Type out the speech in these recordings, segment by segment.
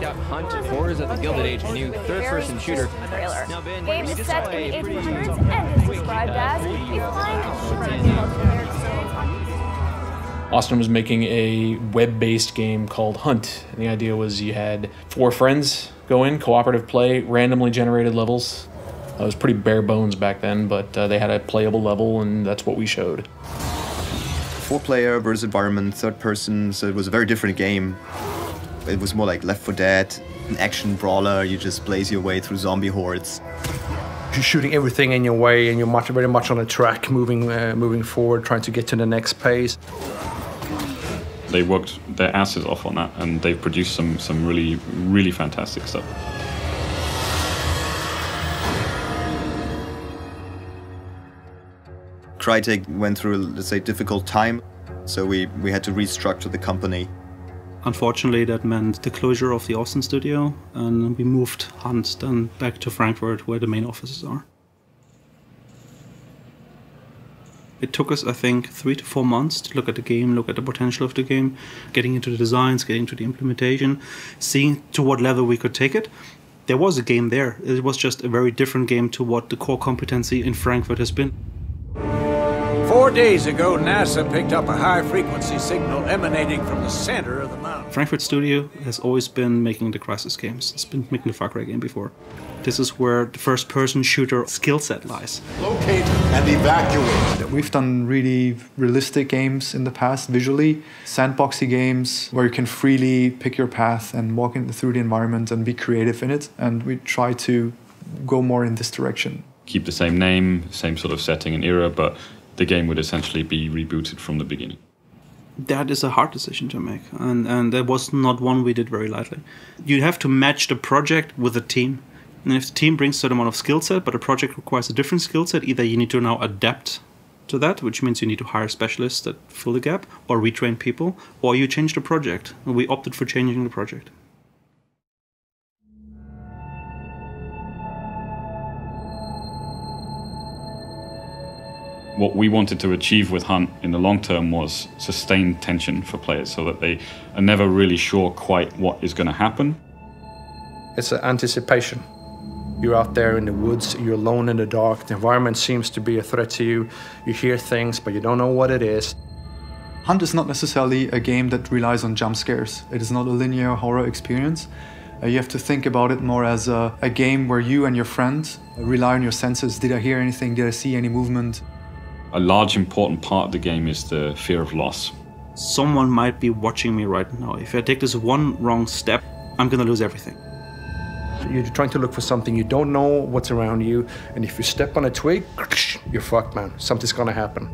checked out Hunt, Horrors of the Gilded Age, a new third-person shooter. Now, Ben, game is set in the 1800s and is described as a flying multiplayer experience on Austin was making a web-based game called Hunt, and the idea was you had 4 friends go in, cooperative play, randomly generated levels. It was pretty bare bones back then, but they had a playable level, and that's what we showed. 4-player versus environment, third person, so it was a very different game. It was more like Left 4 Dead, an action brawler, you just blaze your way through zombie hordes. You're shooting everything in your way, and you're very much on a track, moving forward, trying to get to the next pace. They worked their asses off on that, and they've produced some really fantastic stuff. Crytek went through, let's say, difficult time, so we had to restructure the company. Unfortunately, that meant the closure of the Austin studio, and we moved Hunt then back to Frankfurt, where the main offices are. It took us, I think, 3 to 4 months to look at the game, look at the potential of the game, getting into the designs, getting into the implementation, seeing to what level we could take it. There was a game there. It was just a very different game to what the core competency in Frankfurt has been. 4 days ago, NASA picked up a high-frequency signal emanating from the center of the mountain. Frankfurt Studio has always been making the Crysis games. It's been making the Far Cry game before. This is where the first-person shooter skill set lies. Locate and evacuate. We've done really realistic games in the past, visually. Sandboxy games where you can freely pick your path and walk through the environment and be creative in it. And we try to go more in this direction. Keep the same name, same sort of setting and era, but the game would essentially be rebooted from the beginning. That is a hard decision to make, and that was not one we did very lightly. You have to match the project with the team. And if the team brings a certain amount of skill set, but the project requires a different skill set, either you need to now adapt to that, which means you need to hire specialists that fill the gap, or retrain people, or you change the project. And we opted for changing the project. What we wanted to achieve with Hunt in the long term was sustained tension for players so that they are never really sure quite what is going to happen. It's an anticipation. You're out there in the woods, you're alone in the dark, the environment seems to be a threat to you, you hear things but you don't know what it is. Hunt is not necessarily a game that relies on jump scares. It is not a linear horror experience. You have to think about it more as a game where you and your friend rely on your senses. Did I hear anything? Did I see any movement? A large important part of the game is the fear of loss. Someone might be watching me right now. If I take this one wrong step, I'm going to lose everything. You're trying to look for something, you don't know what's around you, and if you step on a twig, you're fucked, man. Something's going to happen.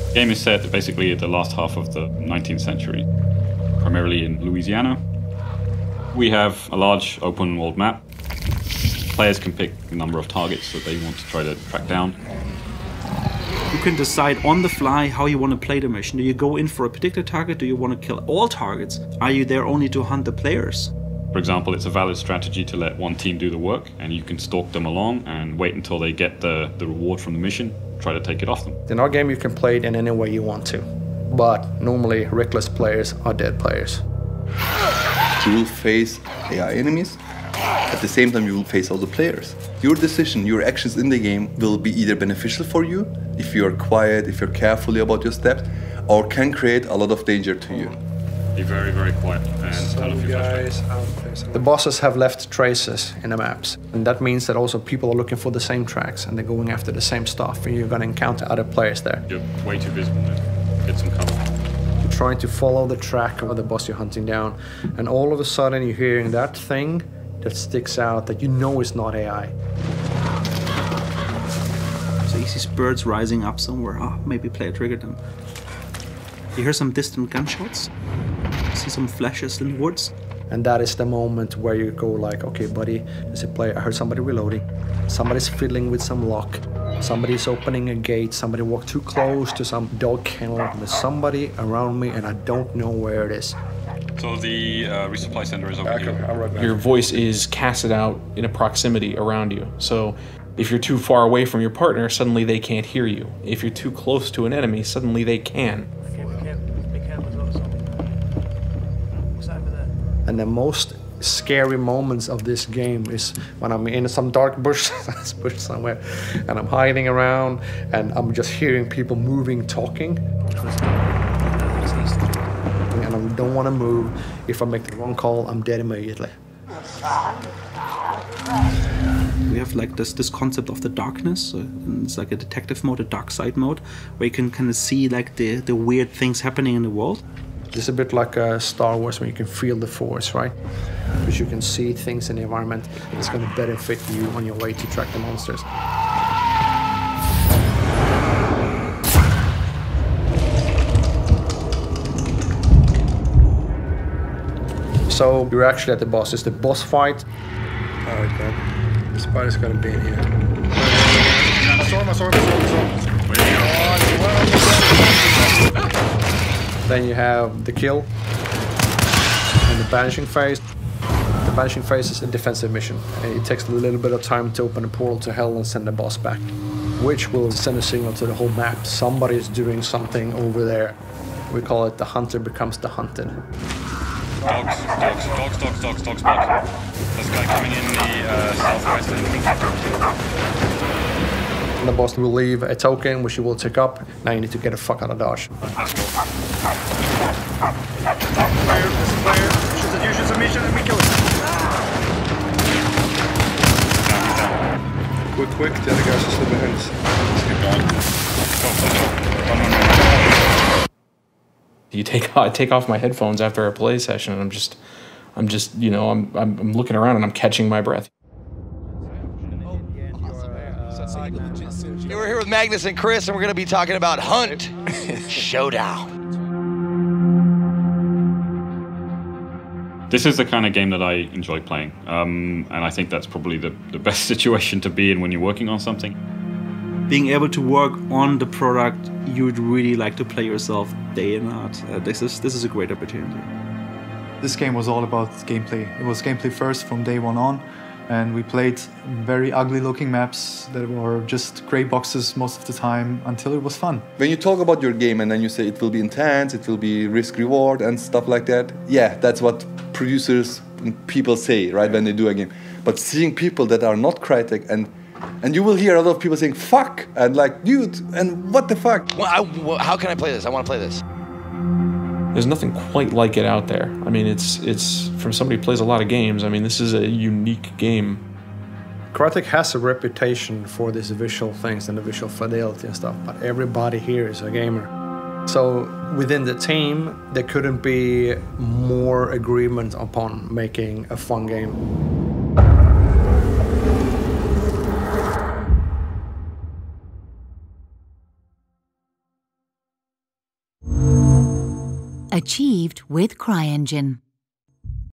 The game is set basically at the last half of the 19th century, primarily in Louisiana. We have a large open world map. Players can pick a number of targets that they want to try to track down. You can decide on the fly how you want to play the mission. Do you go in for a particular target? Do you want to kill all targets? Are you there only to hunt the players? For example, it's a valid strategy to let one team do the work, and you can stalk them along and wait until they get the reward from the mission, try to take it off them. In our game, you can play it in any way you want to, but normally reckless players are dead players. You will face AI enemies. At the same time, you will face all the players. Your decision, your actions in the game will be either beneficial for you, if you are quiet, if you're carefully about your steps, or can create a lot of danger to you. Be very, very quiet and turn off your flashlight. The bosses have left traces in the maps, and that means that also people are looking for the same tracks and they're going after the same stuff, and you're going to encounter other players there. You're way too visible now. Get some cover. You're trying to follow the track of the boss you're hunting down, and all of a sudden you're hearing that thing that sticks out that you know is not AI. So you see birds rising up somewhere. Oh, maybe player triggered them. You hear some distant gunshots. You see some flashes in the woods. And that is the moment where you go like, okay, buddy, there's a player. I heard somebody reloading. Somebody's fiddling with some lock. Somebody's opening a gate. Somebody walked too close to some dog kennel. There's somebody around me and I don't know where it is. So the resupply center is over here. Your voice is casted out in a proximity around you. So if you're too far away from your partner, suddenly they can't hear you. If you're too close to an enemy, suddenly they can. And the most scary moments of this game is when I'm in some dark bush, bush somewhere, and I'm hiding around, and I'm just hearing people moving, talking. And I don't want to move. If I make the wrong call, I'm dead immediately. We have like this concept of the darkness. It's like a detective mode, a dark side mode, where you can kind of see like the weird things happening in the world. It's a bit like Star Wars, when you can feel the Force, right? Because you can see things in the environment. It's going to benefit you on your way to track the monsters. So you're actually at the boss. It's the boss fight. All right, then. The spider's gonna be in here. Then you have the kill and the banishing phase. The banishing phase is a defensive mission, and it takes a little bit of time to open a portal to hell and send the boss back, which will send a signal to the whole map. Somebody is doing something over there. We call it the hunter becomes the hunted. Dogs spot. This guy coming in the southwest. And the boss will leave a token, which you will take up. Now you need to get the fuck out of dodge. Quick, the other guys are still behind us. Let's keep going. I take off my headphones after a play session, and I'm just, you know, I'm looking around and I'm catching my breath. We're here with Magnus and Chris, and we're going to be talking about Hunt Showdown. This is the kind of game that I enjoy playing, and I think that's probably the best situation to be in when you're working on something. Being able to work on the product you'd really like to play yourself day and night. This is a great opportunity. This game was all about gameplay. It was gameplay first from day one on, and we played very ugly looking maps that were just grey boxes most of the time until it was fun. When you talk about your game and then you say it will be intense, it will be risk-reward and stuff like that, yeah, that's what producers and people say, right, when they do a game. But seeing people that are not Crytek and you will hear a lot of people saying, fuck, and like, dude, and what the fuck? Well, how can I play this? I want to play this. There's nothing quite like it out there. I mean, it's from somebody who plays a lot of games. I mean, this is a unique game. Crytek has a reputation for these visual things and the visual fidelity and stuff, but everybody here is a gamer. So within the team, there couldn't be more agreement upon making a fun game. Achieved with CryEngine.